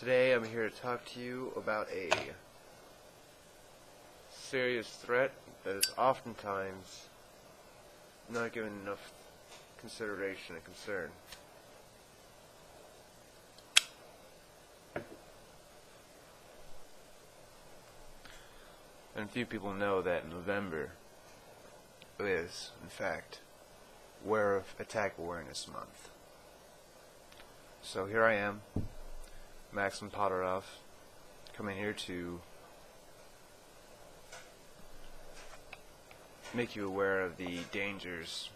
Today I'm here to talk to you about a serious threat that is oftentimes not given enough consideration and concern. And few people know that November is, in fact, Werewolf Attack Awareness Month. So here I am, Maxim Potterov, coming here to make you aware of the dangers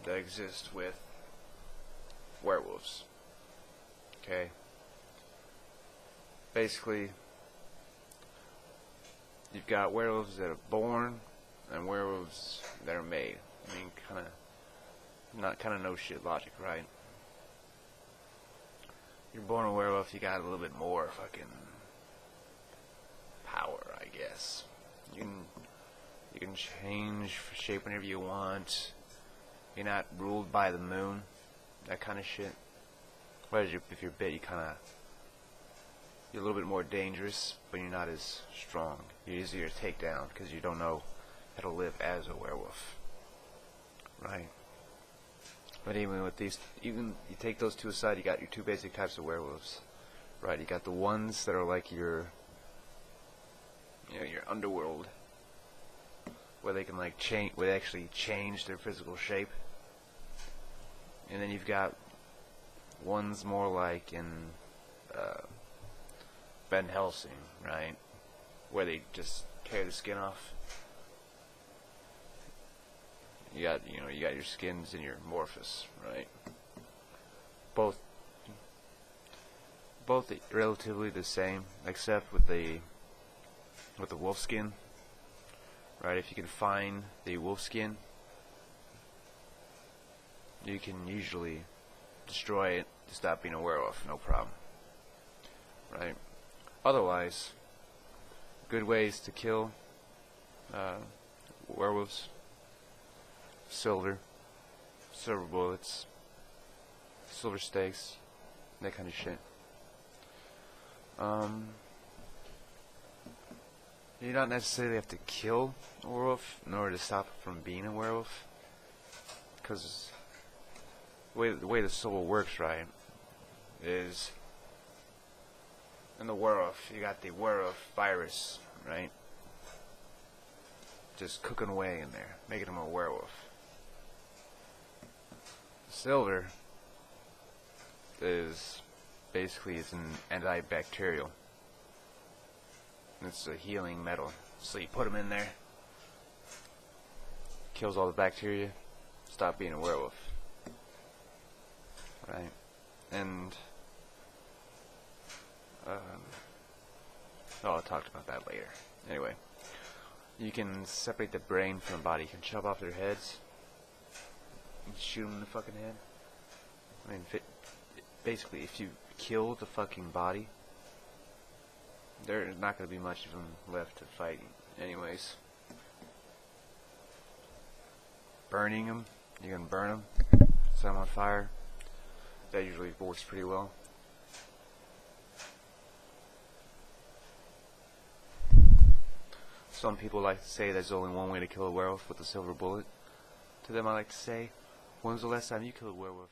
that exist with werewolves. Okay? Basically, you've got werewolves that are born and werewolves that are made. I mean, kind of no shit logic, right? You're born a werewolf, you got a little bit more fucking power, I guess. You can change shape whenever you want. You're not ruled by the moon, that kind of shit. Whereas if you're bit, you're a little bit more dangerous, but you're not as strong. You're easier to take down because you don't know how to live as a werewolf, right? But even with these, you take those two aside, you got your two basic types of werewolves, right? You got the ones that are like your underworld, where they can like where they actually change their physical shape, and then you've got ones more like in Ben Helsing, right, where they just tear the skin off. You got your skins and your morphous, right? Both relatively the same, except with the wolf skin, right? If you can find the wolf skin, you can usually destroy it to stop being a werewolf, no problem, right? Otherwise, good ways to kill werewolves: silver bullets, silver stakes, that kind of shit. You don't necessarily have to kill a werewolf in order to stop it from being a werewolf, because the way the soul works, right, is in the werewolf, you got the werewolf virus, right, just cooking away in there, making him a werewolf. Silver is basically, it's an antibacterial. It's a healing metal. So you put them in there, kills all the bacteria, stop being a werewolf. Right? And I'll talk about that later. Anyway, you can separate the brain from the body. You can chop off their heads and shoot them in the fucking head. I mean, basically, if you kill the fucking body, there's not going to be much of them left to fight anyways. Burning them, you can burn them, set them on fire. That usually works pretty well. Some people like to say there's only one way to kill a werewolf, with a silver bullet. To them I like to say, when's the last time you killed a werewolf?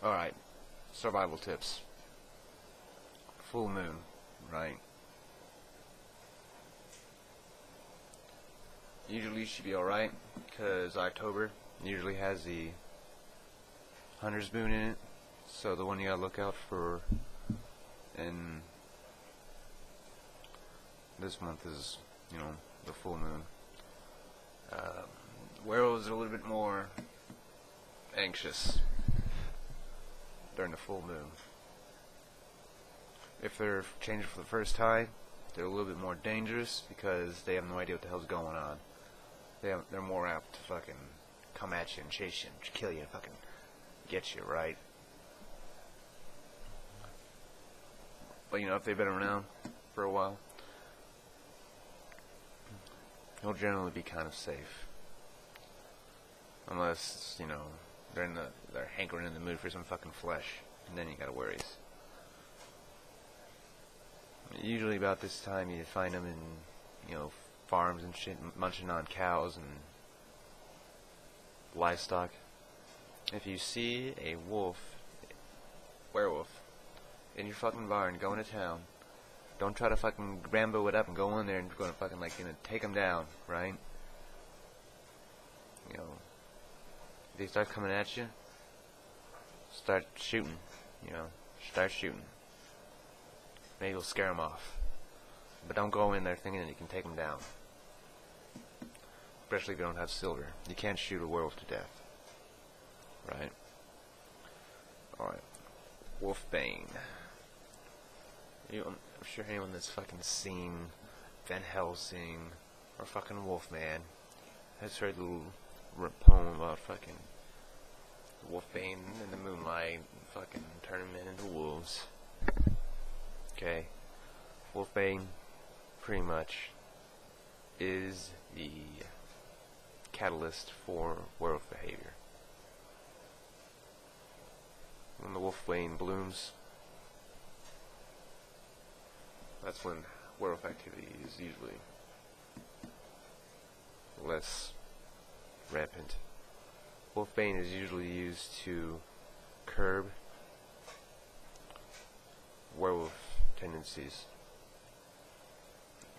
Alright, survival tips. Full moon, right? Usually you should be alright, because October usually has the hunter's moon in it. So the one you gotta look out for in this month is, the full moon. Werewolves are a little bit more anxious during the full moon. If they're changing for the first time, they're a little bit more dangerous because they have no idea what the hell's going on. They're more apt to fucking come at you and chase you and kill you and fucking get you, right? But if they've been around for a while, you'll generally be kind of safe. Unless, you know, they're hankering in the mood for some fucking flesh. And then you got worries. Usually about this time you find them in, you know, farms and shit, munching on cows and livestock. If you see a werewolf, in your fucking barn going to town, don't try to fucking Rambo it up and go in there and go to fucking, like, you know, take them down, right? You know, if they start coming at you, start shooting, you know, start shooting. Maybe you'll scare them off. But don't go in there thinking that you can take them down. Especially if you don't have silver. You can't shoot a werewolf to death. Right? Alright. Wolfbane. I'm sure anyone that's fucking seen Van Helsing or fucking Wolfman has heard the little poem about fucking Wolfbane in the moonlight and fucking turning men into wolves. Okay. Wolfbane pretty much is the catalyst for werewolf behavior. When the wolfbane blooms, that's when werewolf activity is usually less rampant. Wolfbane is usually used to curb werewolf tendencies.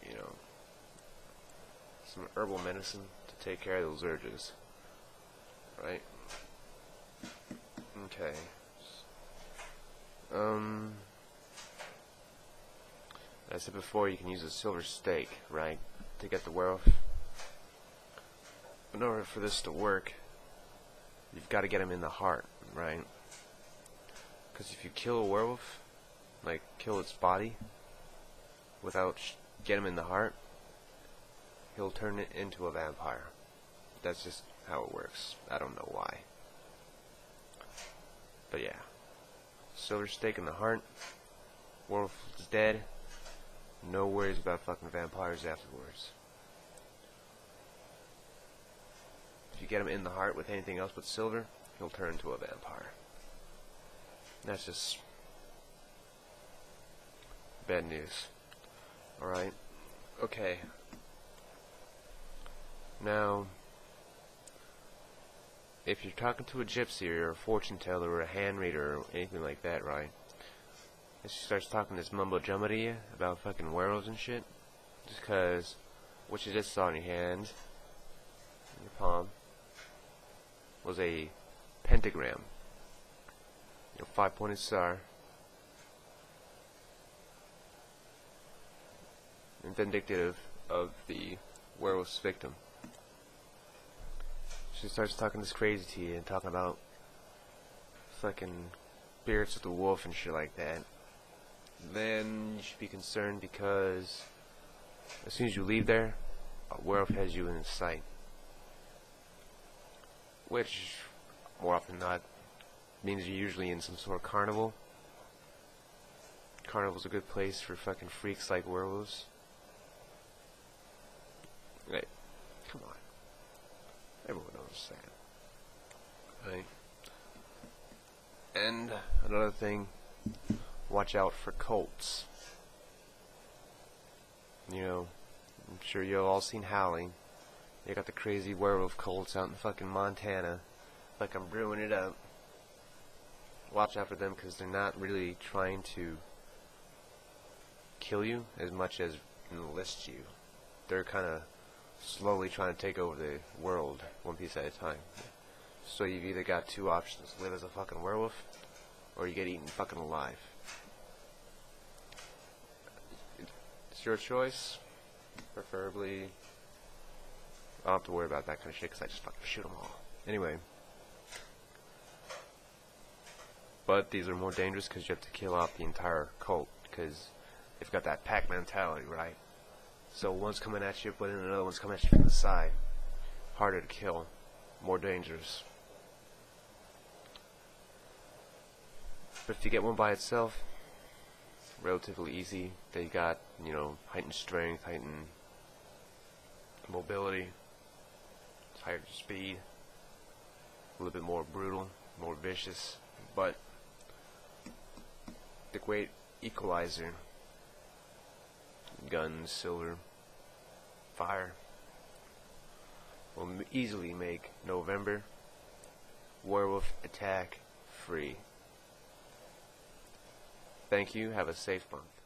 You know, some herbal medicine to take care of those urges. Right? Okay. I said before, you can use a silver stake, right, to get the werewolf. In order for this to work, you've got to get him in the heart, right? Because if you kill a werewolf, like kill its body, without get him in the heart, he'll turn it into a vampire. That's just how it works. I don't know why. But yeah. Silver stake in the heart. Werewolf is dead. No worries about fucking vampires afterwards. If you get him in the heart with anything else but silver, he'll turn into a vampire. That's just bad news. Alright. Okay. Now, if you're talking to a gypsy or a fortune teller or a hand reader or anything like that, right? And she starts talking this mumbo jumbo to you about fucking werewolves and shit, just because what you just saw in your hand, in your palm, was a pentagram, you know, 5-pointed star, and vindictive of the werewolf's victim. She starts talking this crazy to you and talking about fucking spirits of the wolf and shit like that. Then you should be concerned because as soon as you leave there, a werewolf has you in sight. Which, more often than not, means you're usually in some sort of carnival. Carnival's a good place for fucking freaks like werewolves. Hey, come on. Everyone knows that. Right? And another thing, watch out for cults. You know, I'm sure you've all seen Howling. They got the crazy werewolf cults out in fucking Montana. Like I'm brewing it up. Watch out for them because they're not really trying to kill you as much as enlist you. They're kind of slowly trying to take over the world one piece at a time. So you've either got two options: live as a fucking werewolf, or you get eaten fucking alive. It's your choice. Preferably, I don't have to worry about that kind of shit because I just fucking shoot them all. Anyway. But these are more dangerous because you have to kill out the entire cult because they've got that pack mentality, right? So one's coming at you, but then another one's coming at you from the side. Harder to kill. More dangerous. But if you get one by itself, relatively easy. They got, you know, heightened strength, heightened mobility, higher speed. a little bit more brutal, more vicious, but the great equalizer, guns, silver, fire, will easily make November werewolf attack free. Thank you. Have a safe month.